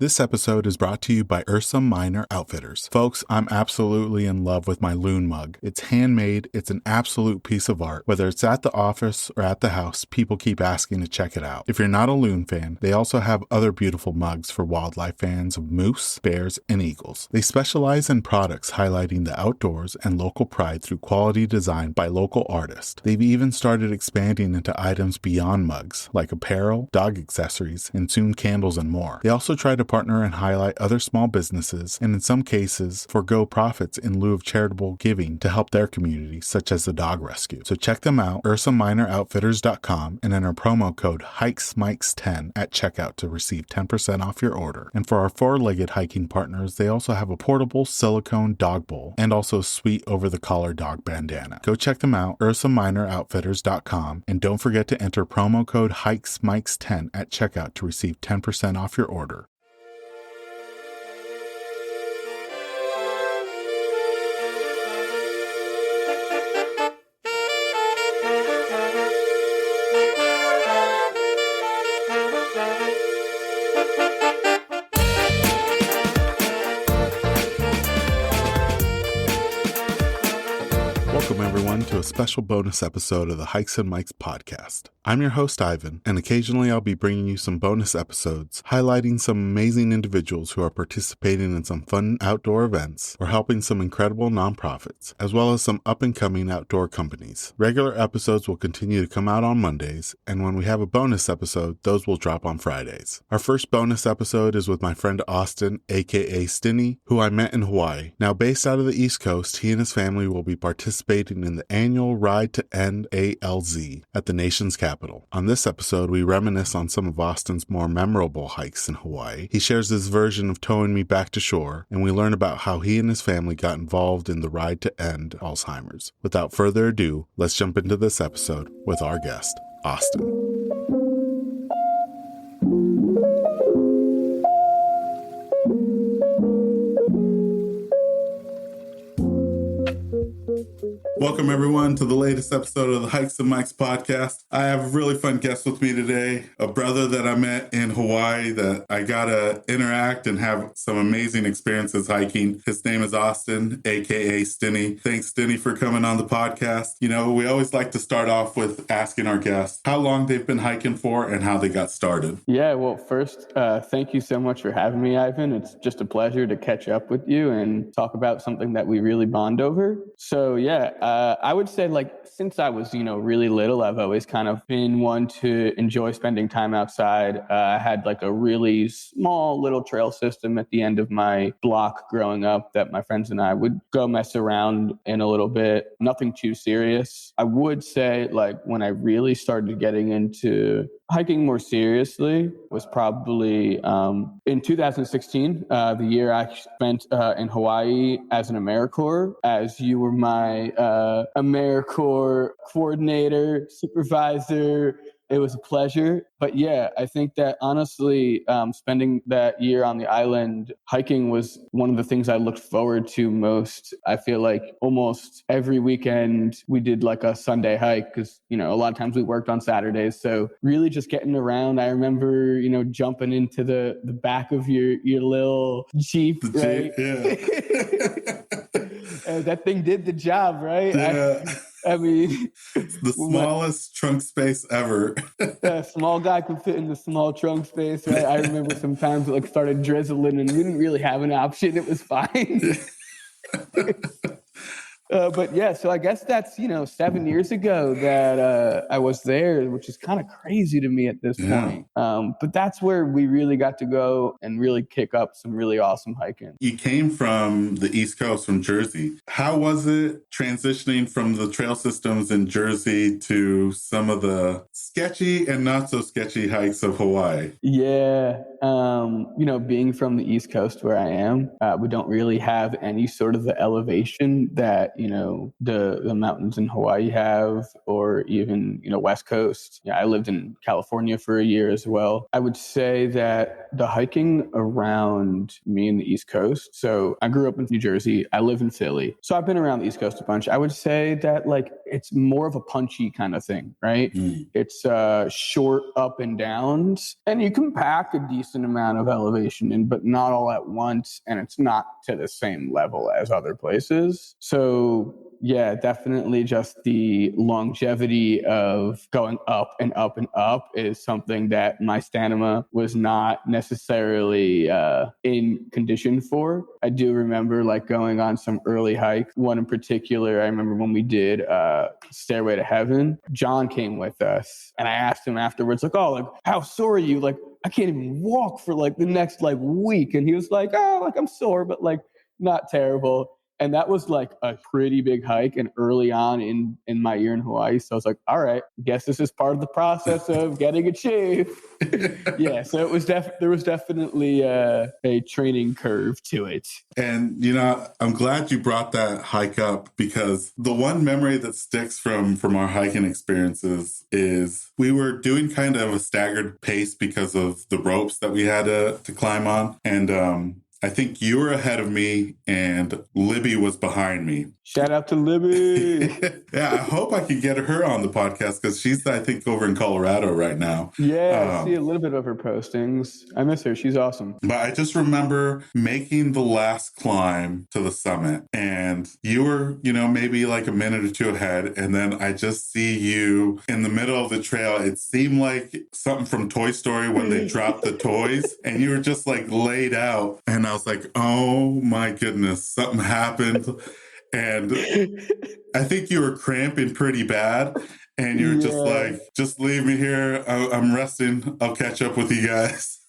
This episode is brought to you by Ursa Minor Outfitters. Folks, I'm absolutely in love with my loon mug. It's handmade, it's an absolute piece of art. Whether it's at the office or at the house, people keep asking to check it out. If you're not a loon fan, they also have other beautiful mugs for wildlife fans of moose, bears, and eagles. They specialize in products highlighting the outdoors and local pride through quality design by local artists. They've even started expanding into items beyond mugs, like apparel, dog accessories, and soon candles and more. They also try to partner and highlight other small businesses, and in some cases, forego profits in lieu of charitable giving to help their community, such as the dog rescue. So check them out, ursaminorouttfitters.com, and enter promo code HikesMikes10 at checkout to receive 10% off your order. And for our four-legged hiking partners, they also have a portable silicone dog bowl and also a sweet over-the-collar dog bandana. Go check them out, ursaminorouttfitters.com, and don't forget to enter promo code HikesMikes10 at checkout to receive 10% off your order. Welcome, everyone, to a special bonus episode of the Hikes and Mikes podcast. I'm your host, Ivan, and occasionally I'll be bringing you some bonus episodes highlighting some amazing individuals who are participating in some fun outdoor events or helping some incredible nonprofits, as well as some up-and-coming outdoor companies. Regular episodes will continue to come out on Mondays, and when we have a bonus episode, those will drop on Fridays. Our first bonus episode is with my friend Austin, aka Stinny, who I met in Hawaii. Now based out of the East Coast, he and his family will be participating in the annual Ride to End ALZ at the nation's capital. On this episode, we reminisce on some of Austin's more memorable hikes in Hawaii. He shares his version of towing me back to shore, and we learn about how he and his family got involved in the Ride to End Alzheimer's. Without further ado, let's jump into this episode with our guest, Austin. Welcome, everyone, to the latest episode of the Hikes and Mikes podcast. I have a really fun guest with me today, a brother that I met in Hawaii that I got to interact and have some amazing experiences hiking. His name is Austin, a.k.a. Stinny. Thanks, Stinny, for coming on the podcast. You know, we always like to start off with asking our guests how long they've been hiking for and how they got started. Yeah, well, first, thank you so much for having me, Ivan. It's just a pleasure to catch up with you and talk about something that we really bond over. So, yeah, I would say, since I was, really little, I've always kind of been one to enjoy spending time outside. I had a really small little trail system at the end of my block growing up that my friends and I would go mess around in a little bit. Nothing too serious. I would say, when I really started getting into hiking more seriously was probably in 2016, the year I spent in Hawaii as an AmeriCorps, as you were my AmeriCorps coordinator, supervisor. It was a pleasure. But yeah, I think that honestly, spending that year on the island hiking was one of the things I looked forward to most. I feel like almost every weekend we did a Sunday hike because, a lot of times we worked on Saturdays. So really just getting around. I remember, jumping into the back of your little Jeep, right? Yeah. That thing did the job, right? Yeah. I mean, the smallest trunk space ever. A small guy could fit in the small trunk space, right? I remember sometimes it started drizzling and we didn't really have an option. It was fine. But yeah, so I guess that's, 7 years ago that I was there, which is kind of crazy to me at this point. But that's where we really got to go and really kick up some really awesome hiking. You came from the East Coast, from Jersey. How was it transitioning from the trail systems in Jersey to some of the sketchy and not so sketchy hikes of Hawaii? Yeah. Being from the East Coast where I am, we don't really have any sort of the elevation that, the mountains in Hawaii have, or even, West Coast. Yeah, I lived in California for a year as well. I would say that the hiking around me in the East Coast, so I grew up in New Jersey, I live in Philly, so I've been around the East Coast a bunch. I would say that it's more of a punchy kind of thing, right? It's short up and downs, and you can pack a decent amount of elevation in, but not all at once, and it's not to the same level as other places. So yeah, definitely just the longevity of going up and up and up is something that my stamina was not necessarily in condition for. I do remember going on some early hike. One in particular, I remember when we did Stairway to Heaven, John came with us, and I asked him afterwards, how sore are you? I can't even walk for the next week. And he was like, oh, I'm sore, but not terrible. And that was a pretty big hike and early on in my year in Hawaii. So I was like, all right, guess this is part of the process of getting in shape. Yeah, so it was there was definitely a training curve to it. And, I'm glad you brought that hike up, because the one memory that sticks from our hiking experiences is we were doing kind of a staggered pace because of the ropes that we had to climb on. And, I think you were ahead of me and Libby was behind me. Shout out to Libby. Yeah, I hope I can get her on the podcast, because she's, I think, over in Colorado right now. Yeah, I see a little bit of her postings. I miss her. She's awesome. But I just remember making the last climb to the summit, and you were, maybe a minute or two ahead. And then I just see you in the middle of the trail. It seemed like something from Toy Story when they dropped the toys, and you were just laid out. And I was like, oh my goodness, something happened. And I think you were cramping pretty bad. And you were just leave me here. I'm resting. I'll catch up with you guys.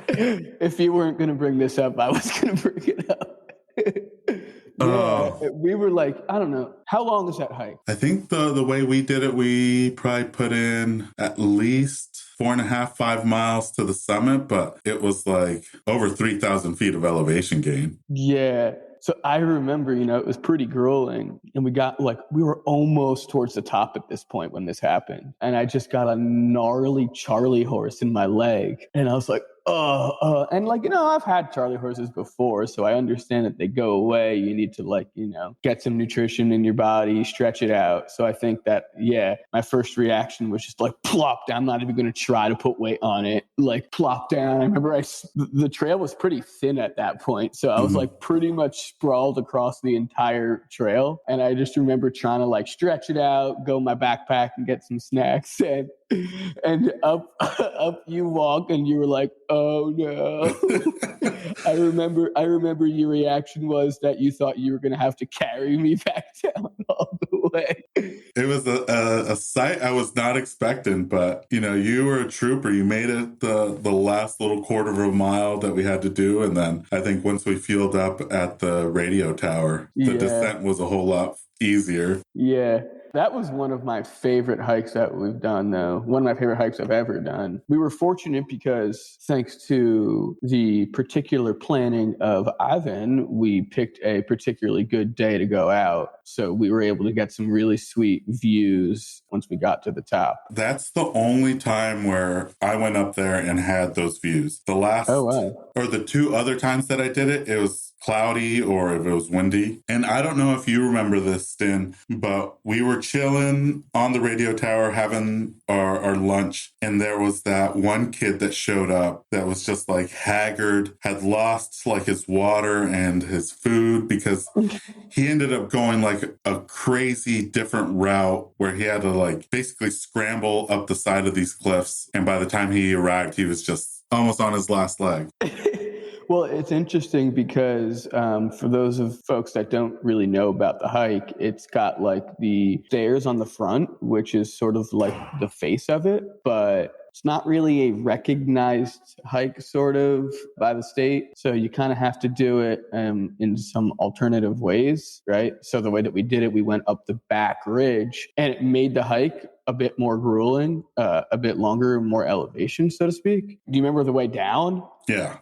If you weren't going to bring this up, I was going to bring it up. We were I don't know. How long is that hike? I think the way we did it, we probably put in at least 4.5, 5 miles to the summit, but it was over 3,000 feet of elevation gain. Yeah. So I remember, it was pretty grueling, and we were almost towards the top at this point when this happened. And I just got a gnarly Charlie horse in my leg. And I was like, and I've had Charlie horses before, so I understand that they go away. You need to get some nutrition in your body, stretch it out. So I think that, my first reaction was just plop down. I'm not even going to try to put weight on it. Plop down. I remember the trail was pretty thin at that point. So I was pretty much sprawled across the entire trail. And I just remember trying to stretch it out, go in my backpack and get some snacks, and up you walk, and you were like, oh no. I remember your reaction was that you thought you were going to have to carry me back down all the way. It was a sight I was not expecting, but you were a trooper. You made it the last little quarter of a mile that we had to do. And then I think once we fueled up at the radio tower, the descent was a whole lot easier. Yeah. That was one of my favorite hikes that we've done, though. One of my favorite hikes I've ever done. We were fortunate because, thanks to the particular planning of Ivan, we picked a particularly good day to go out. So we were able to get some really sweet views once we got to the top. That's the only time where I went up there and had those views. The last, or the two other times that I did it, it was cloudy or if it was windy. And I don't know if you remember this, Stin, but we were chilling on the radio tower having our lunch, and there was that one kid that showed up that was just haggard, had lost his water and his food, because he ended up going a crazy different route where he had to basically scramble up the side of these cliffs. And by the time he arrived, he was just almost on his last leg. Well, it's interesting because for those of folks that don't really know about the hike, it's got the stairs on the front, which is sort of the face of it, but it's not really a recognized hike sort of by the state. So you kind of have to do it in some alternative ways, right? So the way that we did it, we went up the back ridge, and it made the hike a bit more grueling, a bit longer, more elevation, so to speak. Do you remember the way down? Yeah.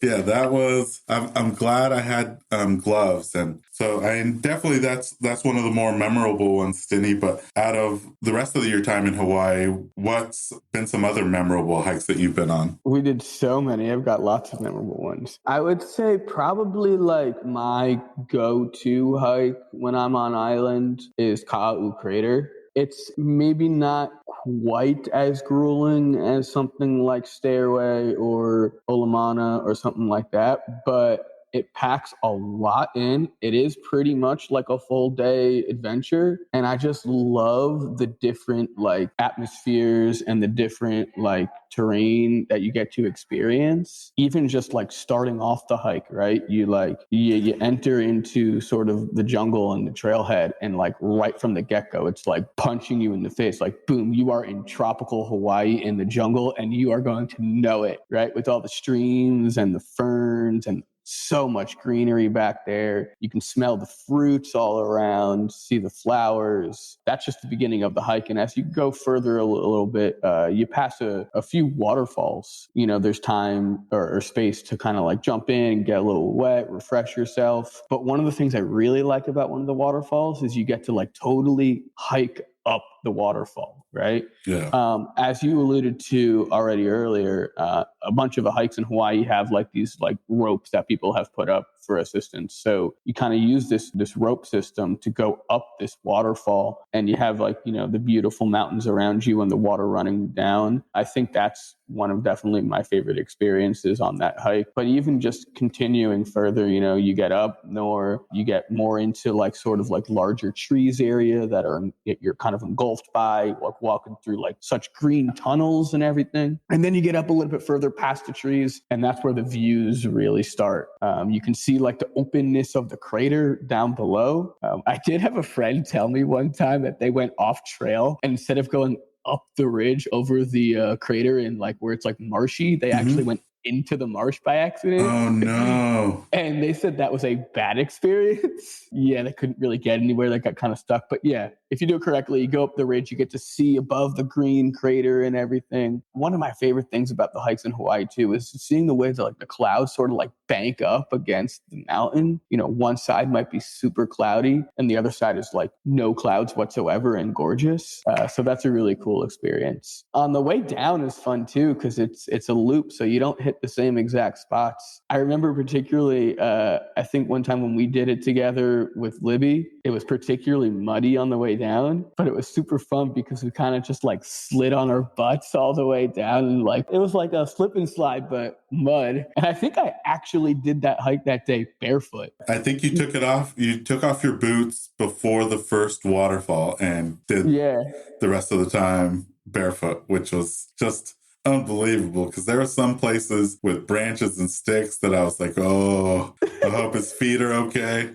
Yeah, that was. I'm glad I had gloves, and so definitely that's one of the more memorable ones, Stinny. But out of the rest of your time in Hawaii, what's been some other memorable hikes that you've been on? We did so many. I've got lots of memorable ones. I would say probably like my go-to hike when I'm on island is Ka'a'u Crater. It's maybe not quite as grueling as something like Stairway or Olamana or something like that, but it packs a lot in. It is pretty much like a full day adventure. And I just love the different like atmospheres and the different like terrain that you get to experience. Even just like starting off the hike, right? You enter into sort of the jungle and the trailhead, and like right from the get-go, it's like punching you in the face. Like, boom, you are in tropical Hawaii in the jungle, and you are going to know it, right? With all the streams and the ferns and so much greenery back there. You can smell the fruits all around, see the flowers. That's just the beginning of the hike. And as you go further a little bit, you pass a few waterfalls. You know, there's time or space to kind of like jump in, get a little wet, refresh yourself. But one of the things I really like about one of the waterfalls is you get to like totally hike up the waterfall, right? Yeah. As you alluded to already earlier, a bunch of the hikes in Hawaii have like these like ropes that people have put up for assistance. So you kind of use this rope system to go up this waterfall, and you have like, you know, the beautiful mountains around you and the water running down. I think that's one of definitely my favorite experiences on that hike. But even just continuing further, you know, you get up more, you get more into like sort of like larger trees area that are you're kind of engulfed by, like walking through like such green tunnels and everything. And then you get up a little bit further past the trees, and that's where the views really start. You can see like the openness of the crater down below. I did have a friend tell me one time that they went off trail, and instead of going up the ridge over the crater and like where it's like marshy, they actually went into the marsh by accident. Oh no. And they said that was a bad experience. Yeah, they couldn't really get anywhere. They got kind of stuck. But yeah, if you do it correctly, you go up the ridge, you get to see above the green crater and everything. One of my favorite things about the hikes in Hawaii too is seeing the way that like the clouds sort of like bank up against the mountain. You know, one side might be super cloudy and the other side is like no clouds whatsoever and gorgeous. So that's a really cool experience. On the way down is fun too, because it's a loop, so you don't hit the same exact spots. I remember particularly, I think one time when we did it together with Libby, it was particularly muddy on the way down, but it was super fun because we kind of just like slid on our butts all the way down, and like it was like a slip and slide, but mud. And I think I actually did that hike that day barefoot. I think you took it off. You took off your boots before the first waterfall and did the rest of the time barefoot, which was just unbelievable, because there are some places with branches and sticks that I was like, oh, I hope his feet are okay.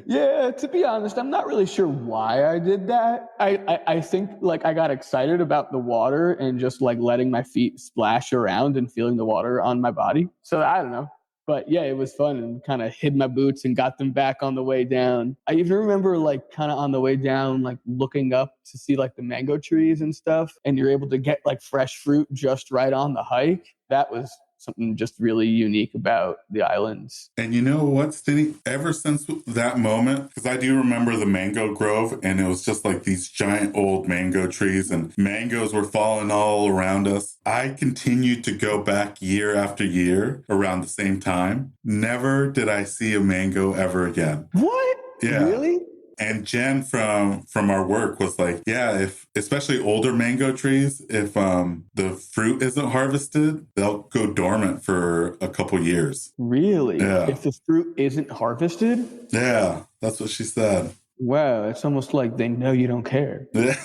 Yeah, to be honest, I'm not really sure why I did that. I think like I got excited about the water and just like letting my feet splash around and feeling the water on my body. So I don't know. But yeah, it was fun, and kind of hid my boots and got them back on the way down. I even remember like kind of on the way down, like looking up to see like the mango trees and stuff. And you're able to get like fresh fruit just right on the hike. That was something just really unique about the islands. And you know what, Stinny? Ever since that moment, because I do remember the mango grove, and it was just like these giant old mango trees, and mangoes were falling all around us. I continued to go back year after year around the same time. Never did I see a mango ever again. What? Yeah. Really? And Jen from our work was like, yeah, if especially older mango trees, if the fruit isn't harvested, they'll go dormant for a couple years. Really? Yeah. If the fruit isn't harvested? Yeah, that's what she said. Wow, it's almost like they know you don't care. Yeah.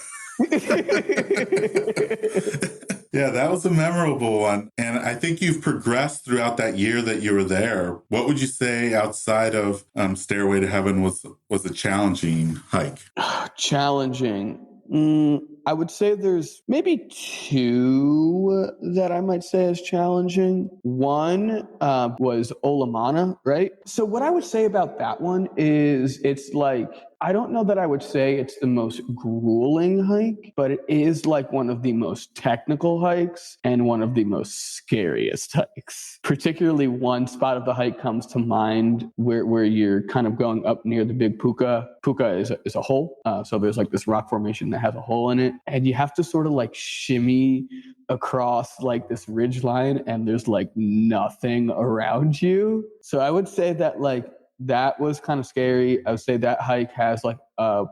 Yeah, that was a memorable one. And I think you've progressed throughout that year that you were there. What would you say outside of Stairway to Heaven was a challenging hike? Challenging. I would say there's maybe two that I might say is challenging. One was Olamana, right? So what I would say about that one is it's like I don't know that I would say it's the most grueling hike, but it is like one of the most technical hikes and one of the most scariest hikes. Particularly one spot of the hike comes to mind where you're kind of going up near the big puka. Puka is a hole. So there's like this rock formation that has a hole in it. And you have to sort of like shimmy across like this ridge line, and there's like nothing around you. So I would say that like that was kind of scary. I would say that hike has like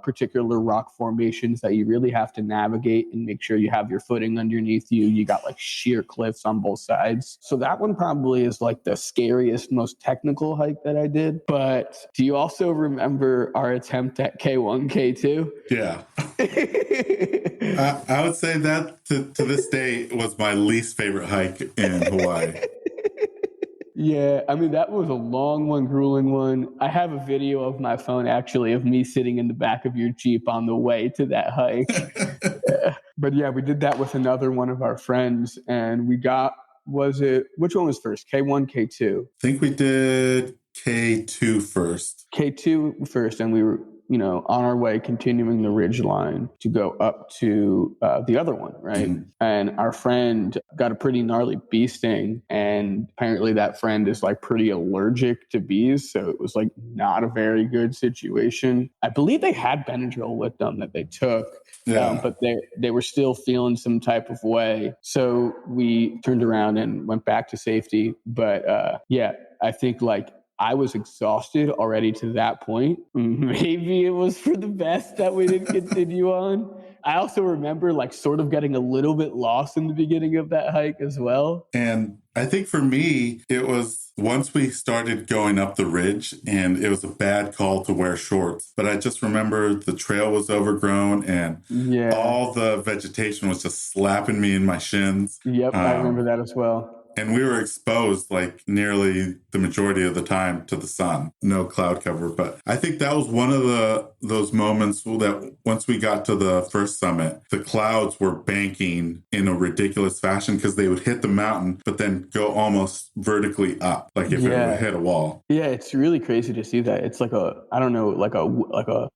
particular rock formations that you really have to navigate and make sure you have your footing underneath you. You got like sheer cliffs on both sides. So that one probably is like the scariest, most technical hike that I did. But do you also remember our attempt at K1, K2? Yeah. I would say that to this day was my least favorite hike in Hawaii. Yeah, I mean, that was a long one, grueling one. I have a video of my phone, actually, of me sitting in the back of your Jeep on the way to that hike. But yeah, we did that with another one of our friends, and we got, which one was first, K1, K2? I think we did K2 first. K2 first, and we were, on our way, continuing the ridge line to go up to the other one, right? Mm-hmm. And our friend got a pretty gnarly bee sting, and apparently that friend is like pretty allergic to bees, so it was like not a very good situation. I believe they had Benadryl with them that they took, but they were still feeling some type of way. So we turned around and went back to safety. But I think like I was exhausted already to that point. Maybe it was for the best that we didn't continue on. I also remember like sort of getting a little bit lost in the beginning of that hike as well. And I think for me, it was once we started going up the ridge, and it was a bad call to wear shorts. But I just remember the trail was overgrown and all the vegetation was just slapping me in my shins. Yep, I remember that as well. And we were exposed like nearly the majority of the time to the sun, no cloud cover. But I think that was one of those moments that once we got to the first summit, the clouds were banking in a ridiculous fashion because they would hit the mountain, but then go almost vertically up, like if it would hit a wall. Yeah, it's really crazy to see that. It's like a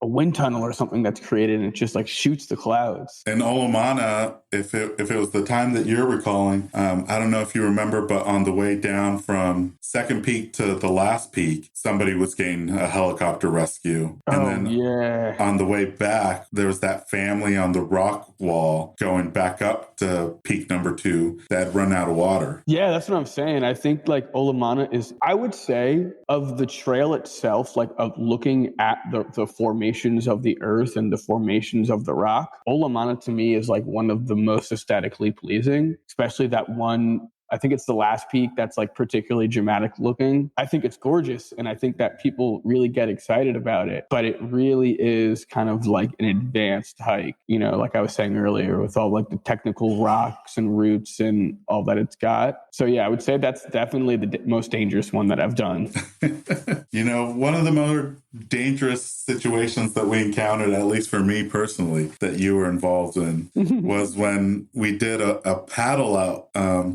wind tunnel or something that's created, and it just like shoots the clouds. And Olamana, if it was the time that you're recalling, I don't know if you remember, but on the way down from second peak to the last peak, somebody was getting a helicopter rescue. And then on the way back, there was that family on the rock wall going back up to peak number 2 that had run out of water. Yeah, that's what I'm saying. I think like Olamana is, I would say, of the trail itself, like of looking at the formations of the earth and the formations of the rock, Olamana to me is like one of the most aesthetically pleasing, especially that one. I think it's the last peak that's like particularly dramatic looking. I think it's gorgeous, and I think that people really get excited about it, but it really is kind of like an advanced hike, like I was saying earlier, with all like the technical rocks and roots and all that it's got. So yeah, I would say that's definitely the most dangerous one that I've done. One of the more dangerous situations that we encountered, at least for me personally, that you were involved in was when we did a paddle out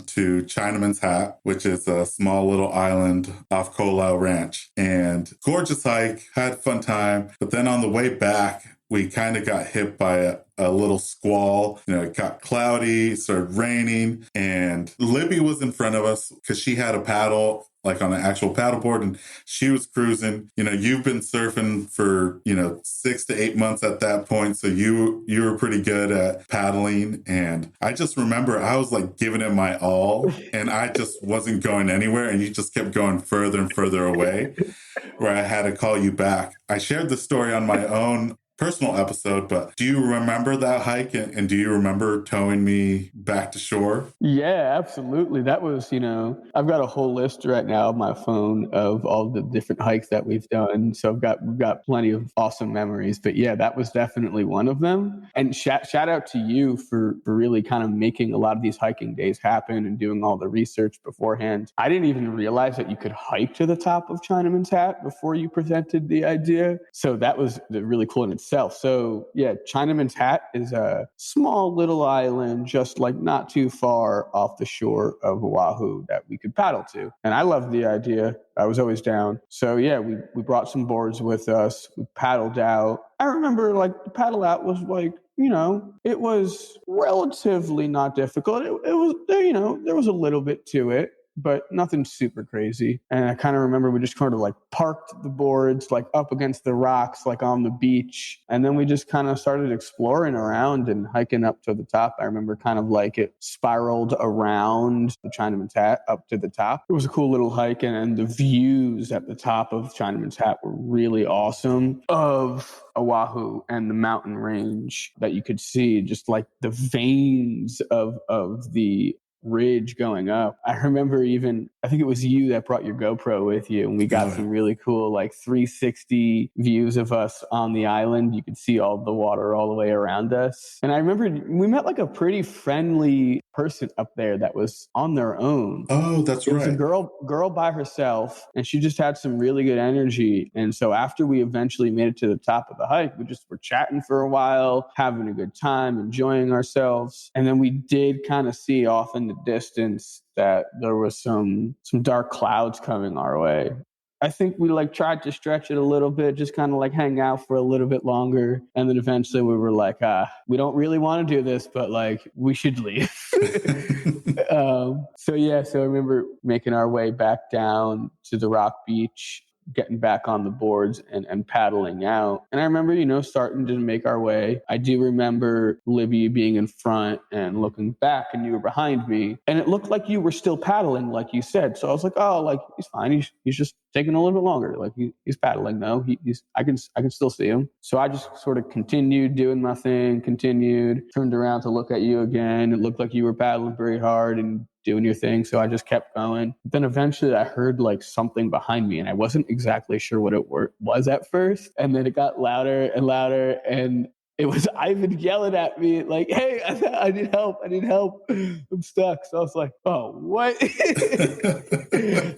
to Chinaman's Hat, which is a small little island off Kolau Ranch. And gorgeous hike, had fun time. But then on the way back, we kind of got hit by a little squall. It got cloudy, started raining, and Libby was in front of us because she had a paddle, like on an actual paddleboard, and she was cruising. You've been surfing for 6 to 8 months at that point, so you were pretty good at paddling. And I just remember I was like giving it my all, and I just wasn't going anywhere, and you just kept going further and further away, where I had to call you back. I shared the story on my own personal episode, but do you remember that hike, and do you remember towing me back to shore? Yeah, absolutely. That was, I've got a whole list right now on my phone of all the different hikes that we've done. So we've got plenty of awesome memories, but yeah, that was definitely one of them. And shout out to you for really kind of making a lot of these hiking days happen and doing all the research beforehand. I didn't even realize that you could hike to the top of Chinaman's Hat before you presented the idea. So that was really cool in itself. itself. So yeah, Chinaman's Hat is a small little island just like not too far off the shore of Oahu that we could paddle to. And I loved the idea. I was always down. So yeah, we brought some boards with us. We paddled out. I remember like the paddle out was like, it was relatively not difficult. It was, there was a little bit to it, but nothing super crazy. And I kind of remember we just kind of like parked the boards like up against the rocks, like on the beach. And then we just kind of started exploring around and hiking up to the top. I remember kind of like it spiraled around the Chinaman's Hat up to the top. It was a cool little hike, and the views at the top of Chinaman's Hat were really awesome of Oahu and the mountain range that you could see, just like the veins of the ridge going up. I remember I think it was you that brought your GoPro with you, and we got some really cool like 360 views of us on the island. You could see all the water all the way around us. And I remember we met like a pretty friendly person up there that was on their own. Oh, that's right. It was a girl by herself, and she just had some really good energy. And so after we eventually made it to the top of the hike, we just were chatting for a while, having a good time, enjoying ourselves. And then we did kind of see off in the distance that there was some dark clouds coming our way. I think we like tried to stretch it a little bit, just kind of like hang out for a little bit longer. And then eventually we were like, we don't really want to do this, but like we should leave. So I remember making our way back down to the rock beach, getting back on the boards and paddling out. And I remember, starting to make our way. I do remember Libby being in front and looking back, and you were behind me. And it looked like you were still paddling, like you said. So I was like, oh, like he's fine. He's just taking a little bit longer. Like he's paddling though. I can still see him. So I just sort of continued doing my thing, turned around to look at you again. It looked like you were paddling very hard and doing your thing. So I just kept going. Then eventually I heard like something behind me, and I wasn't exactly sure what it was at first. And then it got louder and louder, and it was Ivan yelling at me like, hey, I need help. I'm stuck. So I was like, oh, what? I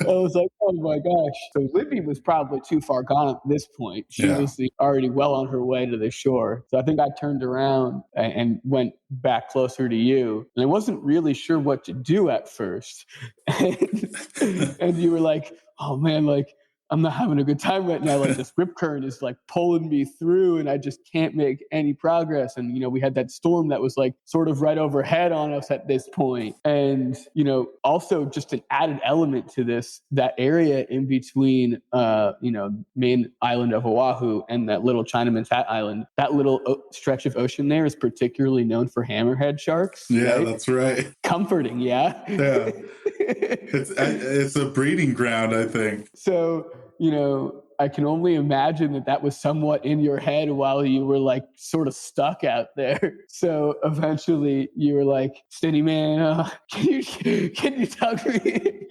was like, oh my gosh. So Libby was probably too far gone at this point. She was already well on her way to the shore. So I think I turned around and went back closer to you. And I wasn't really sure what to do at first. And you were like, oh man, like, I'm not having a good time right now. Like this rip current is like pulling me through, and I just can't make any progress. And, we had that storm that was like sort of right overhead on us at this point. And, also just an added element to this, that area in between, main island of Oahu and that little Chinaman's Hat Island, that little stretch of ocean there is particularly known for hammerhead sharks. Yeah, right? That's right. Comforting. Yeah. Yeah. It's a breeding ground, I think. So, I can only imagine that was somewhat in your head while you were like sort of stuck out there. So eventually you were like, steady man, can you tug me?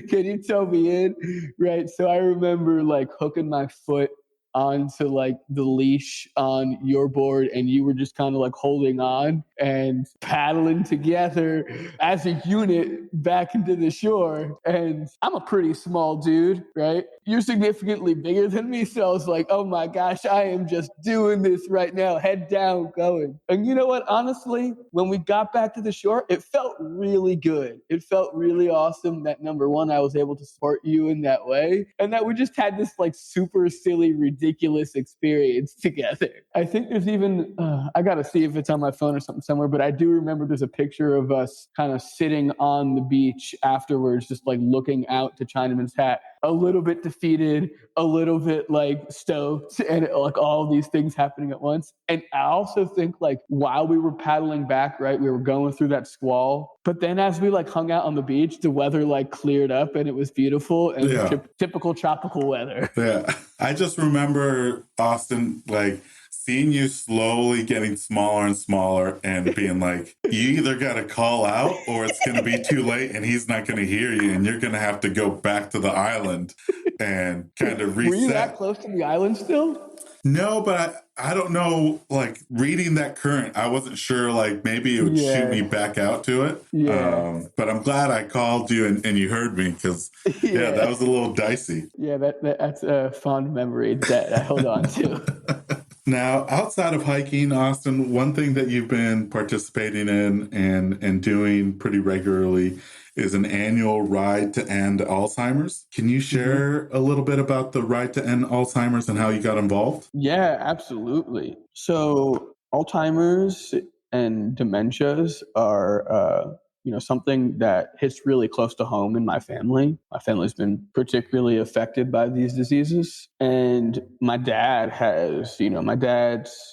Can you tow me in? Right. So I remember like hooking my foot onto like the leash on your board, and you were just kind of like holding on and paddling together as a unit back into the shore. And I'm a pretty small dude, right? You're significantly bigger than me. So I was like, oh my gosh, I am just doing this right now, head down, going. And you know what? Honestly, when we got back to the shore, it felt really good. It felt really awesome that number one, I was able to support you in that way, and that we just had this like super silly, ridiculous experience together. I think there's even, I got to see if it's on my phone or something somewhere, but I do remember there's a picture of us kind of sitting on the beach afterwards, just like looking out to Chinaman's Hat, a little bit defeated, a little bit like stoked, and like all these things happening at once. And I also think like while we were paddling back, right, we were going through that squall, but then as we like hung out on the beach, the weather like cleared up and it was beautiful and typical tropical weather. Yeah. I just remember, Austin, like seeing you slowly getting smaller and smaller and being like, you either got to call out or it's going to be too late and he's not going to hear you and you're going to have to go back to the island and kind of reset. Were you that close to the island still? No, but I don't know, like reading that current, I wasn't sure, like maybe it would shoot me back out to it. Yeah. But I'm glad I called you and you heard me because, that was a little dicey. Yeah, that's a fond memory that I hold on to. Now, outside of hiking, Austin, one thing that you've been participating in and doing pretty regularly is an annual ride to end Alzheimer's. Can you share a little bit about the ride to end Alzheimer's and how you got involved? Yeah, absolutely. So Alzheimer's and dementias are, something that hits really close to home in my family. My family's been particularly affected by these diseases. And my dad's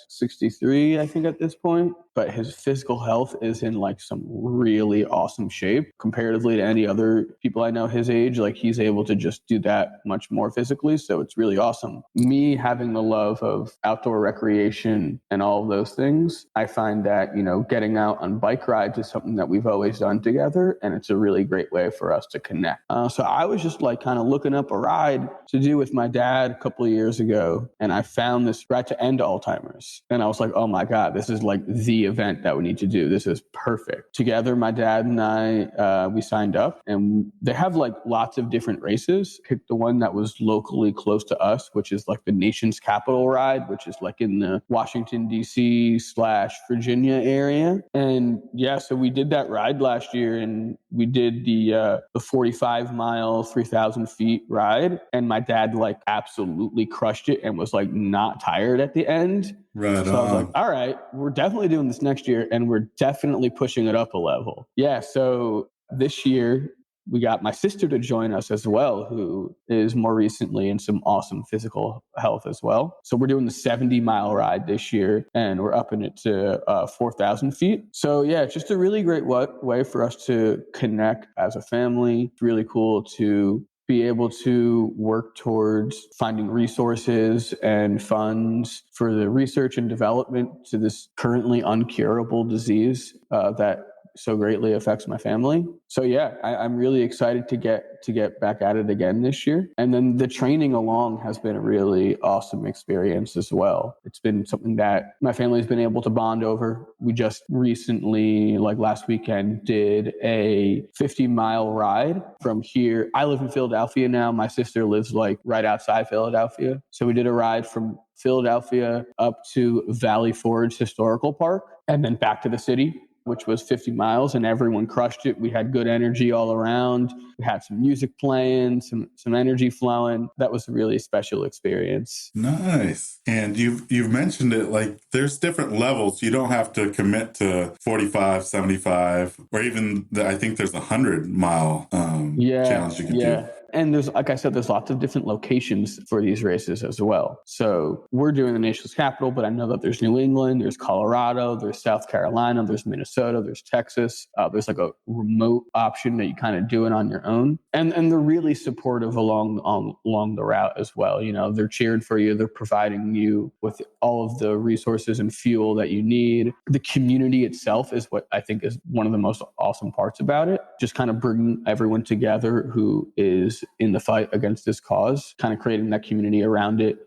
63, I think, at this point, but his physical health is in like some really awesome shape comparatively to any other people I know his age. Like he's able to just do that much more physically. So it's really awesome. Me having the love of outdoor recreation and all of those things, I find that, getting out on bike rides is something that we've always done together. And it's a really great way for us to connect. So I was just like kind of looking up a ride to do with my dad a couple of years ago. And I found this ride to end Alzheimer's. And I was like, oh my God, this is like the event that we need to do. This is perfect. Together, my dad and I, we signed up, and they have like lots of different races. Picked the one that was locally close to us, which is like the nation's capital ride, which is like in the Washington, D.C./Virginia area. And yeah, so we did that ride last year, and we did the 45-mile, 3,000 feet ride. And my dad like absolutely crushed it and was like not tired at the end. Right So I was on. like, all right, we're definitely doing this next year, and we're definitely pushing it up a level. Yeah, so this year we got my sister to join us as well, who is more recently in some awesome physical health as well. So we're doing the 70-mile ride this year, and we're upping it to 4,000 feet. So yeah, it's just a really great way for us to connect as a family. It's really cool to be able to work towards finding resources and funds for the research and development to this currently uncurable disease that so greatly affects my family. So yeah, I'm really excited to get back at it again this year. And then the training along has been a really awesome experience as well. It's been something that my family's been able to bond over. We just recently, like last weekend, did a 50-mile ride from here. I live in Philadelphia now. My sister lives like right outside Philadelphia. So we did a ride from Philadelphia up to Valley Forge Historical Park and then back to the city, which was 50 miles, and everyone crushed it. We had good energy all around. We had some music playing, some energy flowing. That was a really special experience. Nice. And you've mentioned it, like there's different levels. You don't have to commit to 45, 75, or even I think there's a 100-mile challenge you can do. And there's, like I said, there's lots of different locations for these races as well. So we're doing the nation's capital, but I know that there's New England, there's Colorado, there's South Carolina, there's Minnesota, there's Texas. There's like a remote option that you kind of do it on your own. And they're really supportive along the route as well. They're cheering for you. They're providing you with all of the resources and fuel that you need. The community itself is what I think is one of the most awesome parts about it. Just kind of bringing everyone together who is in the fight against this cause, kind of creating that community around it.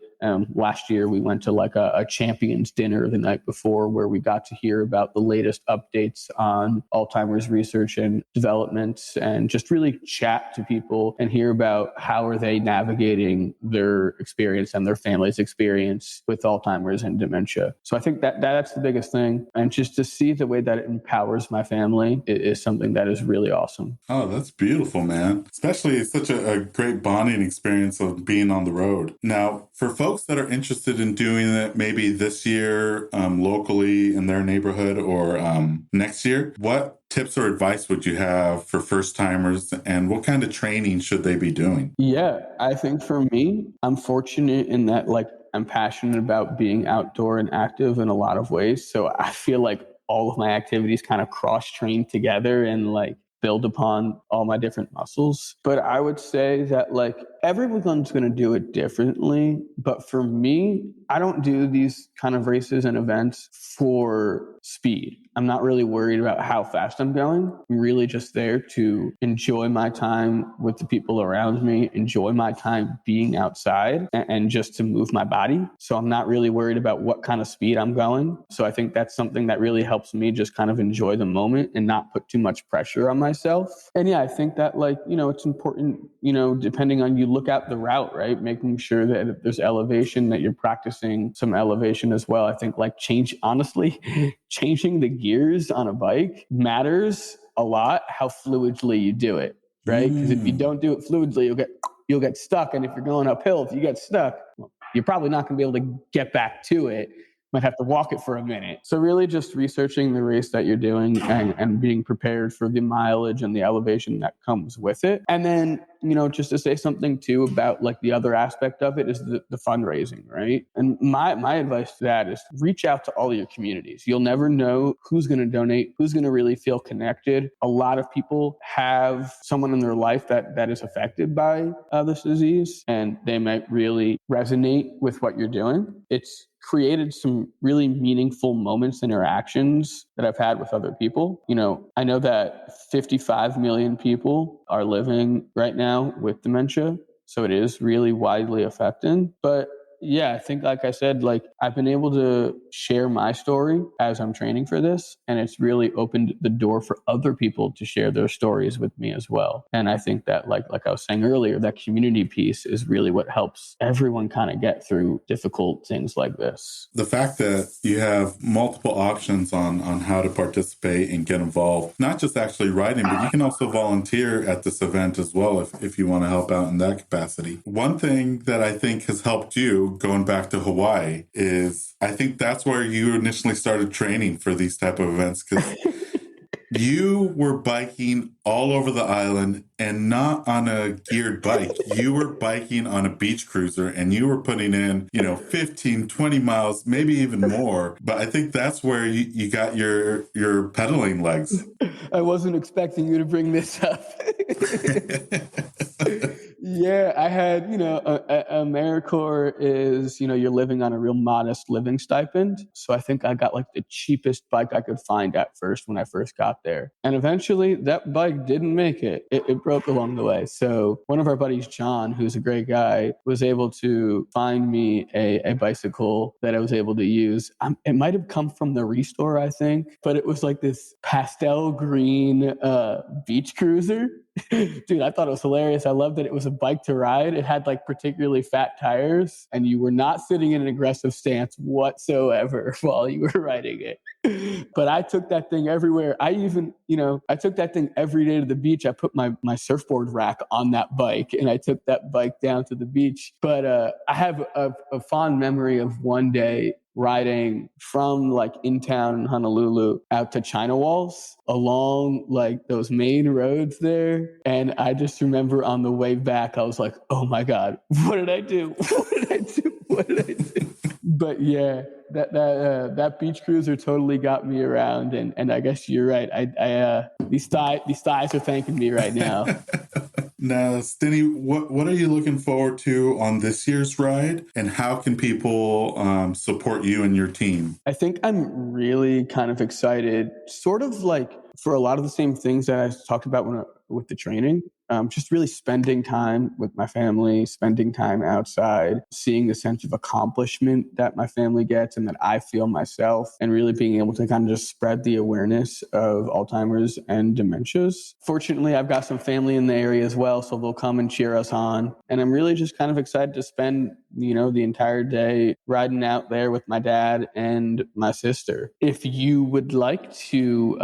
Last year, we went to like a champions dinner the night before where we got to hear about the latest updates on Alzheimer's research and developments and just really chat to people and hear about how are they navigating their experience and their family's experience with Alzheimer's and dementia. So I think that's the biggest thing. And just to see the way that it empowers my family is something that is really awesome. Oh, that's beautiful, man. Especially it's such a great bonding experience of being on the road. Now, for folks that are interested in doing it maybe this year locally in their neighborhood or next year, what tips or advice would you have for first timers and what kind of training should they be doing? Yeah, I think for me, I'm fortunate in that like I'm passionate about being outdoor and active in a lot of ways. So I feel like all of my activities kind of cross-train together and like build upon all my different muscles. But I would say that like everyone's going to do it differently. But for me, I don't do these kind of races and events for speed. I'm not really worried about how fast I'm going. I'm really just there to enjoy my time with the people around me, enjoy my time being outside and just to move my body. So I'm not really worried about what kind of speed I'm going. So I think that's something that really helps me just kind of enjoy the moment and not put too much pressure on myself. And yeah, I think that like, it's important, depending on you look at the route, right? Making sure that if there's elevation, that you're practicing some elevation as well. I think like honestly, changing the gears on a bike matters a lot, how fluidly you do it, right? Because if you don't do it fluidly, you'll get stuck. And if you're going uphill, if you get stuck, well, you're probably not going to be able to get back to it. Might have to walk it for a minute. So really just researching the race that you're doing and being prepared for the mileage and the elevation that comes with it. And then, just to say something too about like the other aspect of it is the fundraising, right? And my advice to that is reach out to all of your communities. You'll never know who's going to donate, who's going to really feel connected. A lot of people have someone in their life that is affected by this disease, and they might really resonate with what you're doing. It's created some really meaningful moments, interactions that I've had with other people. I know that 55 million people are living right now with dementia. So it is really widely affecting. But yeah, I think, like I said, like I've been able to share my story as I'm training for this, and it's really opened the door for other people to share their stories with me as well. And I think that, like I was saying earlier, that community piece is really what helps everyone kind of get through difficult things like this. The fact that you have multiple options on how to participate and get involved, not just actually riding, but you can also volunteer at this event as well if you want to help out in that capacity. One thing that I think has helped you going back to Hawaii is I think that's where you initially started training for these type of events, because you were biking all over the island and not on a geared bike. You were biking on a beach cruiser, and you were putting in, 15, 20 miles, maybe even more. But I think that's where you got your pedaling legs. I wasn't expecting you to bring this up. Yeah, I had, AmeriCorps is, you're living on a real modest living stipend. So I think I got like the cheapest bike I could find at first when I first got there. And eventually that bike didn't make it. It broke along the way. So one of our buddies, John, who's a great guy, was able to find me a bicycle that I was able to use. It might have come from the Restore, I think, but it was like this pastel green beach cruiser. Dude, I thought it was hilarious. I loved that it was a bike to ride. It had like particularly fat tires, and you were not sitting in an aggressive stance whatsoever while you were riding it. But I took that thing everywhere. I even, I took that thing every day to the beach. I put my surfboard rack on that bike, and I took that bike down to the beach. But I have a fond memory of one day riding from like in town in Honolulu out to China Walls along like those main roads there. And I just remember on the way back, I was like, oh my God, what did I do? What did I do? What did I do? But yeah, that beach cruiser totally got me around. And I guess you're right. These thighs are thanking me right now. Now, Stinny, what are you looking forward to on this year's ride, and how can people support you and your team? I think I'm really kind of excited, sort of like for a lot of the same things that I talked about with the training. Just really spending time with my family, spending time outside, seeing the sense of accomplishment that my family gets and that I feel myself, and really being able to kind of just spread the awareness of Alzheimer's and dementias. Fortunately, I've got some family in the area as well, so they'll come and cheer us on. And I'm really just kind of excited to spend, the entire day riding out there with my dad and my sister. If you would like to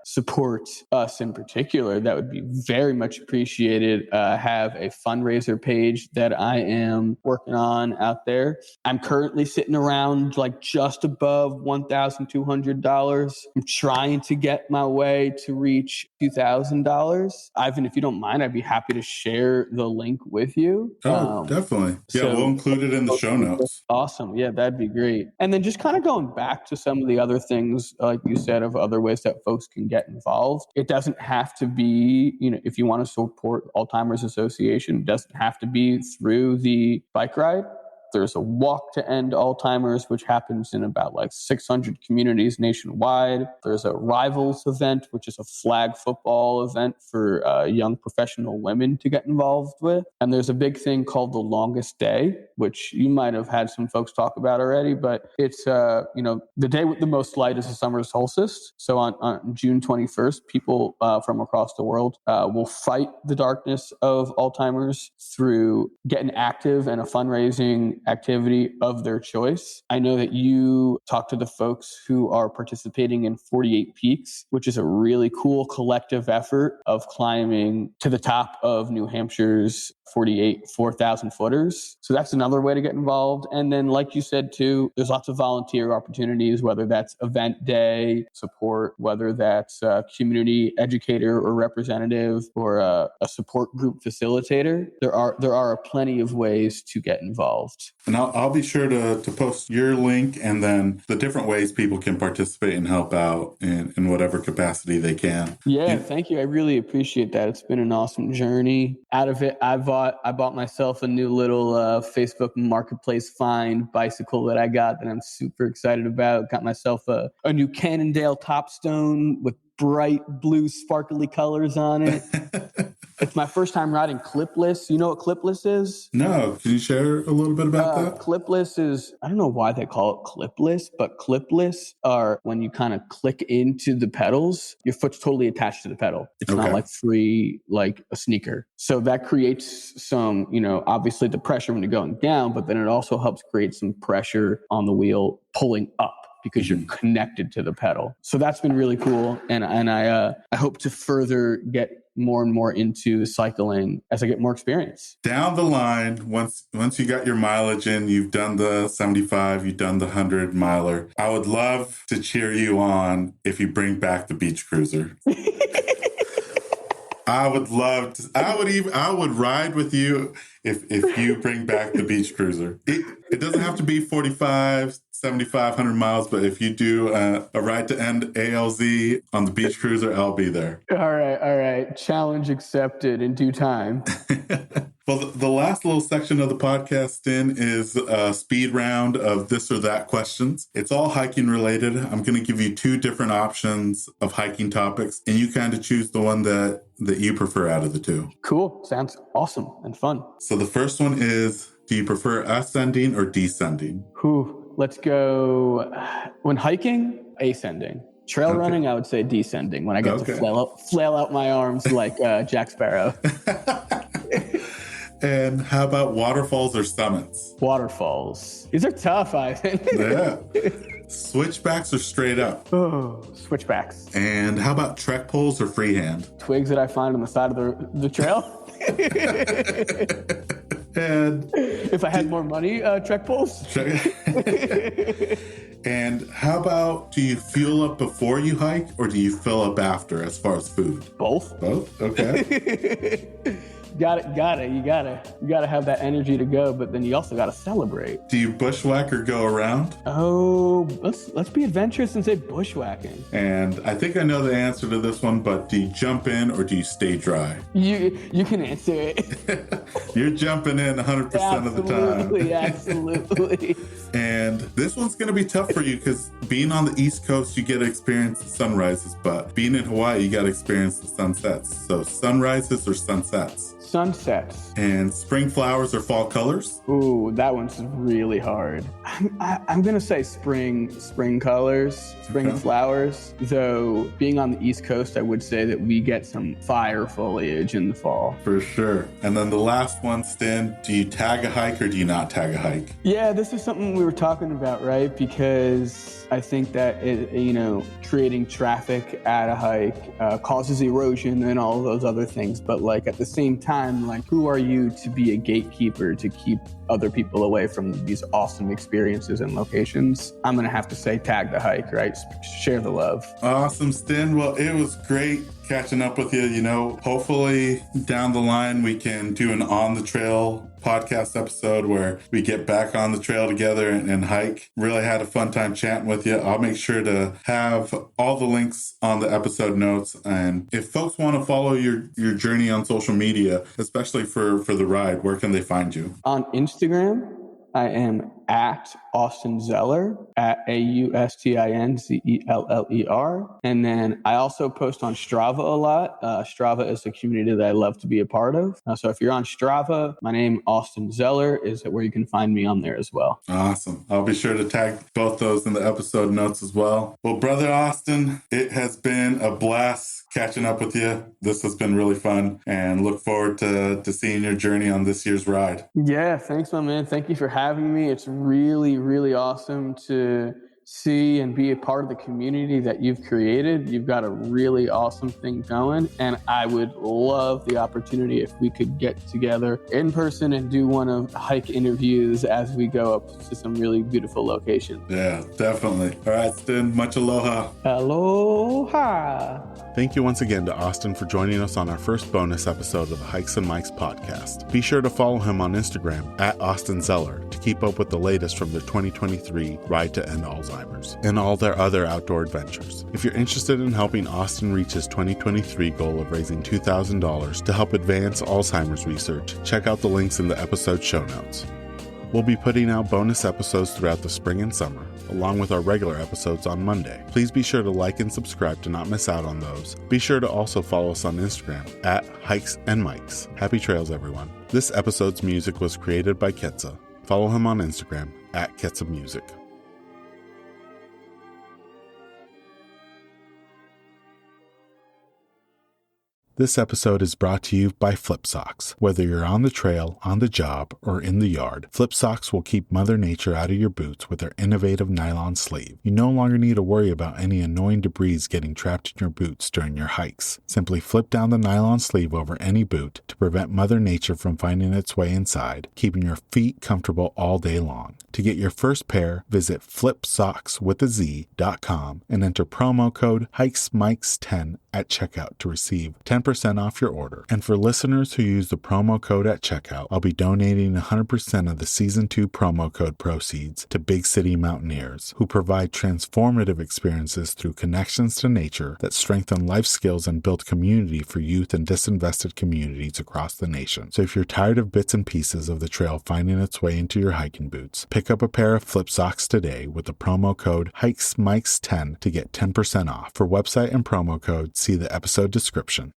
support us in particular, that would be very much appreciated. Have a fundraiser page that I am working on out there. I'm currently sitting around like just above $1,200. I'm trying to get my way to reach $2,000. Ivan, if you don't mind, I'd be happy to share the link with you. Oh, definitely. Yeah, we'll include it in the show notes. Awesome. Yeah, that'd be great. And then just kind of going back to some of the other things, like you said, of other ways that folks can get involved. It doesn't have to be, if you want to support Alzheimer's Association, it doesn't have to be through the bike ride. There's a walk to end Alzheimer's, which happens in about like 600 communities nationwide. There's a Rivals event, which is a flag football event for young professional women to get involved with. And there's a big thing called the Longest Day, which you might have had some folks talk about already, but it's, the day with the most light is the summer solstice. So on June 21st, people from across the world will fight the darkness of Alzheimer's through getting active and a fundraising activity of their choice. I know that you talk to the folks who are participating in 48 Peaks, which is a really cool collective effort of climbing to the top of New Hampshire's 48 4,000 footers. So that's another way to get involved. And then, like you said, too, there's lots of volunteer opportunities, whether that's event day support, whether that's a community educator or representative, or a support group facilitator. There are plenty of ways to get involved. And I'll be sure to post your link and then the different ways people can participate and help out in whatever capacity they can. Yeah, thank you. I really appreciate that. It's been an awesome journey. Out of it, I bought myself a new little Facebook Marketplace find bicycle that I got that I'm super excited about. Got myself a new Cannondale Topstone with bright blue sparkly colors on it. It's my first time riding clipless. You know what clipless is? No. Can you share a little bit about that? Clipless is, I don't know why they call it clipless, but clipless are when you kind of click into the pedals, your foot's totally attached to the pedal. It's not like free, like a sneaker. So that creates some, obviously the pressure when you're going down, but then it also helps create some pressure on the wheel pulling up, because you're connected to the pedal. So that's been really cool. And I hope to further get more and more into cycling as I get more experience. Down the line, once you got your mileage in, you've done the 75, you've done the 100 miler. I would love to cheer you on if you bring back the beach cruiser. I would love to. I would ride with you if you bring back the beach cruiser. It doesn't have to be 45, 75, 100 miles, but if you do a ride to End ALZ on the beach cruiser, I'll be there. All right. Challenge accepted in due time. Well, the last little section of the podcast is a speed round of this or that questions. It's all hiking related. I'm going to give you 2 different options of hiking topics, and you kind of choose the one that you prefer out of the 2. Cool. Sounds awesome and fun. So the first one is, do you prefer ascending or descending? Let's go. When hiking, ascending. Trail running, I would say descending, when I get to flail out my arms like Jack Sparrow. And how about waterfalls or summits? Waterfalls. These are tough, Ivan. Yeah. Switchbacks or straight up? Oh, switchbacks. And how about trek poles or freehand? Twigs that I find on the side of the trail. And if I had more money, trek poles. And how about, do you fuel up before you hike or do you fill up after as far as food? Both. Okay. Got it. You gotta have that energy to go, but then you also gotta celebrate. Do you bushwhack or go around? Oh, let's be adventurous and say bushwhacking. And I think I know the answer to this one, but do you jump in or do you stay dry? You can answer it. You're jumping in 100% of the time. Absolutely. And this one's going to be tough for you because being on the East Coast, you get to experience the sunrises, but being in Hawaii, you got to experience the sunsets. So sunrises or sunsets? Sunsets. And spring flowers or fall colors? Ooh, that one's really hard. I'm going to say spring colors, spring flowers. Though being on the East Coast, I would say that we get some fire foliage in the fall. For sure. And then the last one, Stan, do you tag a hike or do you not tag a hike? Yeah, this is something we were talking about, right? Because I think that, creating traffic at a hike causes erosion and all of those other things. But at the same time, who are you to be a gatekeeper to keep other people away from these awesome experiences and locations? I'm going to have to say tag the hike, right? Share the love. Awesome, Stan. Well, it was great catching up with you. Hopefully down the line we can do an on the trail podcast episode where we get back on the trail together and hike. Really had a fun time chatting with you. I'll make sure to have all the links on the episode notes. And if folks want to follow your journey on social media, especially for the ride, where can they find you? On Instagram I am at Austin Zeller, at AUSTINZELLER. And then I also post on Strava a lot. Strava is a community that I love to be a part of. So if you're on Strava, my name, Austin Zeller, is where you can find me on there as well. Awesome. I'll be sure to tag both those in the episode notes as well. Well, Brother Austin, it has been a blast catching up with you. This has been really fun, and look forward to seeing your journey on this year's ride. Yeah, thanks, my man. Thank you for having me. It's really, really awesome to see and be a part of the community that you've created. You've got a really awesome thing going, and I would love the opportunity if we could get together in person and do one of hike interviews as we go up to some really beautiful locations. Yeah, definitely. All right, Stin, much aloha. Aloha. Thank you once again to Austin for joining us on our first bonus episode of the Hikes and Mikes podcast. Be sure to follow him on Instagram at Austin Zeller to keep up with the latest from their 2023 Ride to End Alzheimer's and all their other outdoor adventures. If you're interested in helping Austin reach his 2023 goal of raising $2,000 to help advance Alzheimer's research, check out the links in the episode show notes. We'll be putting out bonus episodes throughout the spring and summer, along with our regular episodes on Monday. Please be sure to like and subscribe to not miss out on those. Be sure to also follow us on Instagram at Hikes and Mikes. Happy trails, everyone. This episode's music was created by Ketsa. Follow him on Instagram at Ketsa Music. This episode is brought to you by Flip Socks. Whether you're on the trail, on the job, or in the yard, Flip Socks will keep Mother Nature out of your boots with their innovative nylon sleeve. You no longer need to worry about any annoying debris getting trapped in your boots during your hikes. Simply flip down the nylon sleeve over any boot to prevent Mother Nature from finding its way inside, keeping your feet comfortable all day long. To get your first pair, visit flipsockswithaz.com and enter promo code HikesMikes10 at checkout to receive 10% off your order. And for listeners who use the promo code at checkout, I'll be donating 100% of the Season 2 promo code proceeds to Big City Mountaineers, who provide transformative experiences through connections to nature that strengthen life skills and build community for youth and disinvested communities across the nation. So if you're tired of bits and pieces of the trail finding its way into your hiking boots, pick up a pair of Flip Socks today with the promo code HikesMikes10 to get 10% off. For website and promo code, see the episode description.